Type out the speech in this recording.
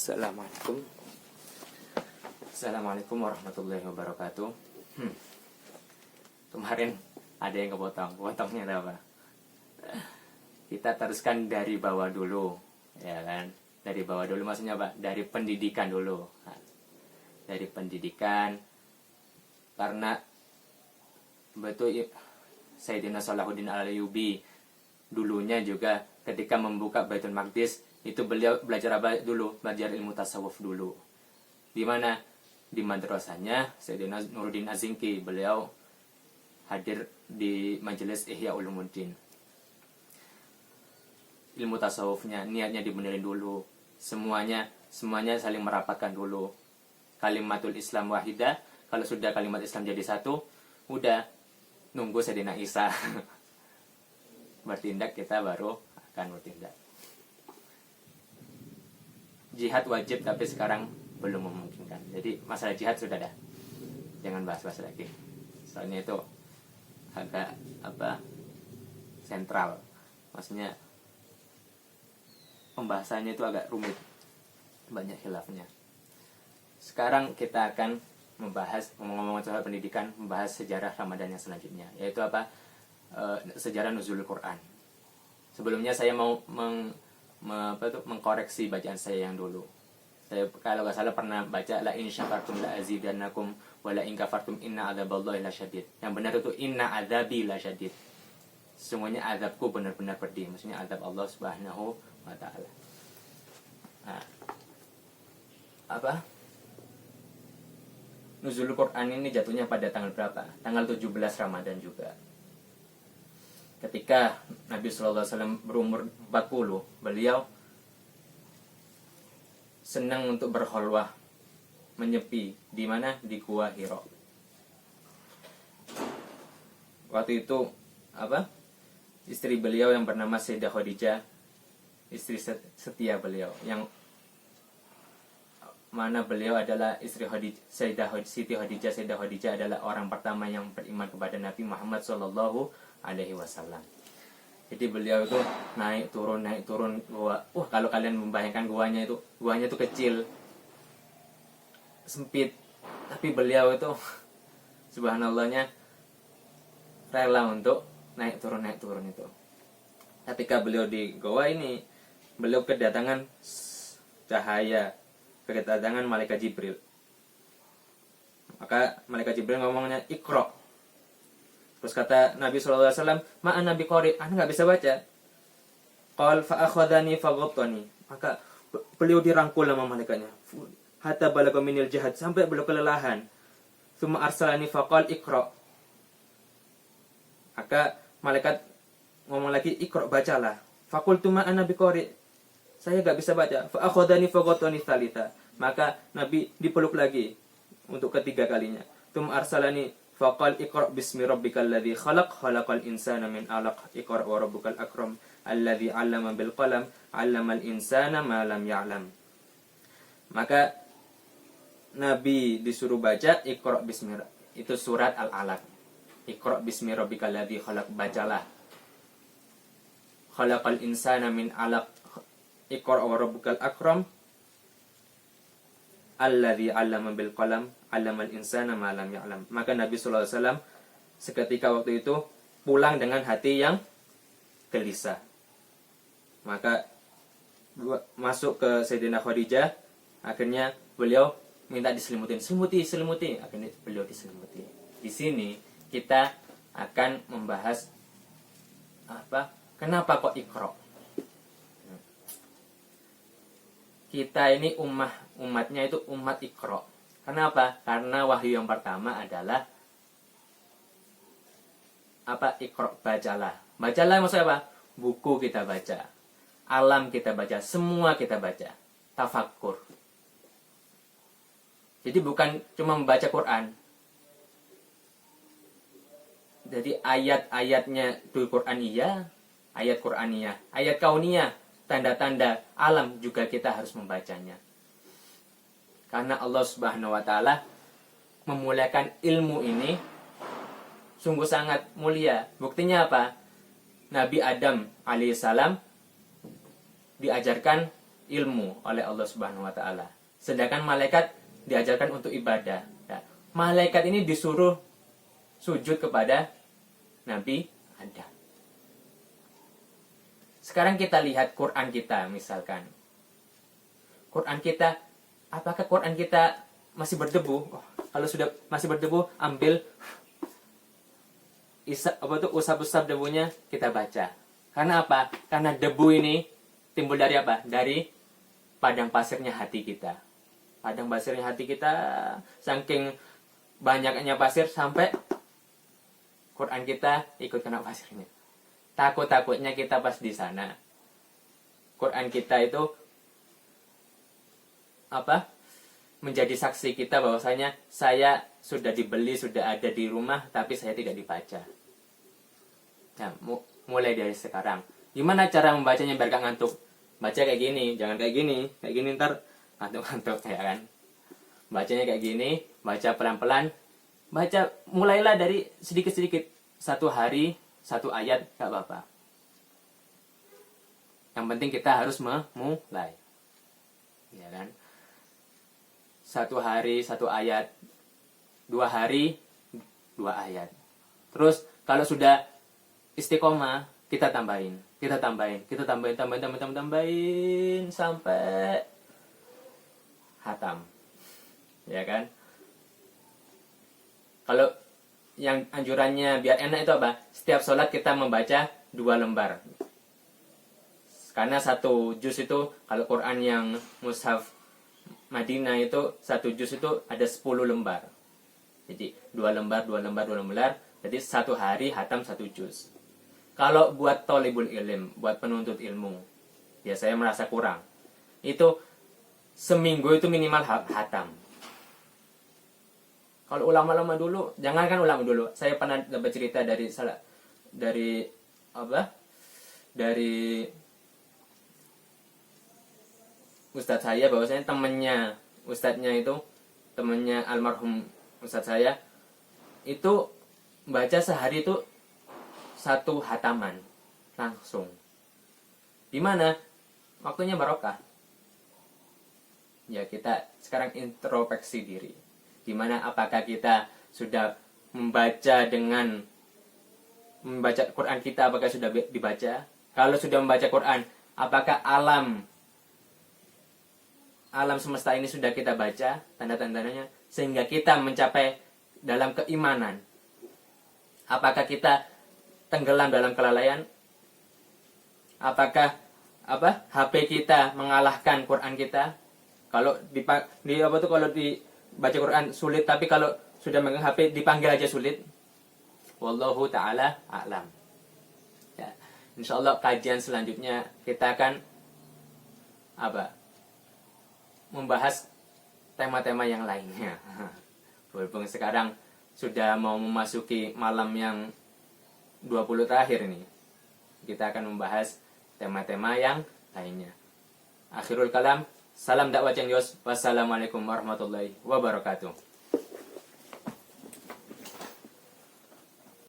Assalamualaikum. Assalamualaikum warahmatullahi wabarakatuh. Kemarin ada yang potongnya apa? Kita teruskan dari bawah dulu, ya kan? Dari bawah dulu maksudnya apa? Dari pendidikan dulu. Dari pendidikan, karena betul Sayyidina Salahuddin Al-Ayyubi dulunya juga ketika membuka Baitul Maqdis itu beliau belajar apa dulu? Belajar ilmu tasawuf dulu. Di mana? Di madrasahnya Sayyidina Nuruddin Az-Zinki. Beliau hadir di majelis Ihya Ulumuddin. Ilmu tasawufnya, niatnya dibenerin dulu. Semuanya saling merapatkan dulu. Kalimatul Islam wahidah. Kalau sudah kalimat Islam jadi satu, udah nunggu Sayyidina Isa bertindak, kita baru akan bertindak. Jihad wajib, tapi sekarang belum memungkinkan. Jadi masalah jihad sudah dah, jangan bahas-bahas lagi. Soalnya itu agak sentral. Maksudnya pembahasannya itu agak rumit, banyak khilafnya. Sekarang kita akan membahas, ngomong-ngomong soal pendidikan, membahas sejarah Ramadan yang selanjutnya, yaitu sejarah nuzulul Quran. Sebelumnya saya mau mengkoreksi bacaan saya yang dulu. Saya kalau nggak salah pernah baca la in syakartum la azidannakum wa la in kafartum inna adzaballahi lasyadid. Yang benar itu inna adzabi lasyadid. Sesungguhnya azabku benar-benar pedih. Maksudnya azab Allah Subhanahu wa taala. Nah, Nuzulul Quran ini jatuhnya pada tanggal berapa? Tanggal 17 Ramadan juga. Ketika Nabi SAW berumur 40, beliau senang untuk berkholwah, menyepi. Di mana? Di Gua Hira. Waktu itu istri beliau yang bernama Sayyidah Khadijah, istri setia beliau, yang mana beliau adalah istri Siti Khadijah. Sayyidah Khadijah adalah orang pertama yang beriman kepada Nabi Muhammad SAW. Jadi beliau itu naik turun gua. Kalau kalian membayangkan guanya itu kecil, sempit, tapi beliau itu subhanallahnya rela untuk naik turun itu. Ketika beliau di gua ini, beliau kedatangan cahaya, kedatangan malaikat Jibril. Maka malaikat Jibril ngomongnya Iqra. Terus kata Nabi SAW, ma'an Nabi Qori, anda nggak bisa baca. Qal fa'akhadhani faghabtani. Maka beliau dirangkul sama malaikatnya. Hatta balagha minil jihad, sampai beliau kelelahan. Tsumma arsalani faqal Iqra. Maka malaikat ngomong lagi, Iqra, bacalah. Faqultu ma'an Nabi Qori, saya nggak bisa baca. Fa'akhadhani faghabtani tsalita. Maka Nabi dipeluk lagi untuk ketiga kalinya. Tsumma arsalani faqal Iqra bismi rabbikal ladzi khalaq khalaqal insana min 'alaq Iqra wa rabbukal akram alladzi 'allama bil qalam 'allamal insana ma lam ya'lam. Maka Nabi disuruh baca Iqra bismi, itu surat Al-Alaq. Iqra bismi rabbikal ladzi khalaq, bacalah. Khalaqal insana min 'alaq Iqra wa rabbukal akram alladzi 'allama bil qalam 'allamal insana ma lam ya'lam. Maka Nabi sallallahu alaihi wasallam seketika waktu itu pulang dengan hati yang gelisah. Maka masuk ke Sayyidina Khadijah, akhirnya beliau minta diselimutin, selimuti. Akhirnya beliau diselimuti. Di sini kita akan membahas kenapa kok Iqra. Kita ini umatnya itu umat Iqra. Kenapa? Karena wahyu yang pertama adalah Iqra, bacalah. Bacalah maksudnya apa? Buku kita baca, alam kita baca, semua kita baca. Tafakkur. Jadi bukan cuma membaca Quran. Jadi ayat-ayatnya di Quran iya, ayat Quraniyah, ayat kauniyah, tanda-tanda alam juga kita harus membacanya. Karena Allah Subhanahu wa taala memuliakan ilmu ini sungguh sangat mulia. Buktinya apa? Nabi Adam alaihissalam diajarkan ilmu oleh Allah Subhanahu wa taala. Sedangkan malaikat diajarkan untuk ibadah. Ya. Malaikat ini disuruh sujud kepada Nabi Adam. Sekarang kita lihat Quran kita misalkan. Quran kita, apakah Quran kita masih berdebu? Oh, kalau sudah masih berdebu, ambil usap-usap debunya kita baca. Karena apa? Karena debu ini timbul dari apa? Dari padang pasirnya hati kita. Padang pasirnya hati kita, saking banyaknya pasir sampai Quran kita ikut kena pasirnya. Takut-takutnya kita pas di sana, Quran kita itu menjadi saksi kita bahwasanya saya sudah dibeli, sudah ada di rumah, tapi saya tidak dibaca. Nah, mulai dari sekarang, gimana cara membacanya biar gak ngantuk? Baca kayak gini, jangan kayak gini ntar ngantuk-ngantuk ya kan. Bacanya kayak gini, baca pelan-pelan, baca mulailah dari sedikit-sedikit, 1 hari 1 ayat gak apa-apa. Yang penting kita harus memulai, ya kan. 1 hari 1 ayat, 2 hari 2 ayat. Terus kalau sudah istiqomah, kita tambahin sampai hatam, ya kan. Kalau yang anjurannya biar enak itu apa? Setiap sholat kita membaca 2 lembar. Karena 1 juz itu, kalau Quran yang mushaf Madinah itu 1 juz itu ada 10 lembar. Jadi 2 lembar. Jadi 1 hari hatam 1 juz. Kalau buat thalibul ilm, buat penuntut ilmu, ya saya merasa kurang. Itu seminggu itu minimal hatam. Kalau ulama-ulama dulu, jangankan ulama dulu, saya pernah dapat cerita dari ustadz saya, bahwasanya temannya almarhum ustadz saya itu baca sehari itu 1 hataman langsung. Gimana? Waktunya barokah. Ya, kita sekarang introspeksi diri. Gimana, apakah kita sudah membaca Quran kita, apakah sudah dibaca? Kalau sudah membaca Quran, apakah alam semesta ini sudah kita baca tanda-tandanya sehingga kita mencapai dalam keimanan? Apakah kita tenggelam dalam kelalaian? Apakah HP kita mengalahkan Quran kita? Kalau kalau dibaca Quran sulit, tapi kalau sudah megang HP dipanggil aja sulit. Wallahu taala a'lam. Ya, insyaallah kajian selanjutnya kita akan membahas tema-tema yang lainnya. Berhubung sekarang sudah mau memasuki malam yang 20 terakhir ini, kita akan membahas tema-tema yang lainnya. Akhirul kalam, salam dakwah Cengyos. Wassalamualaikum warahmatullahi wabarakatuh.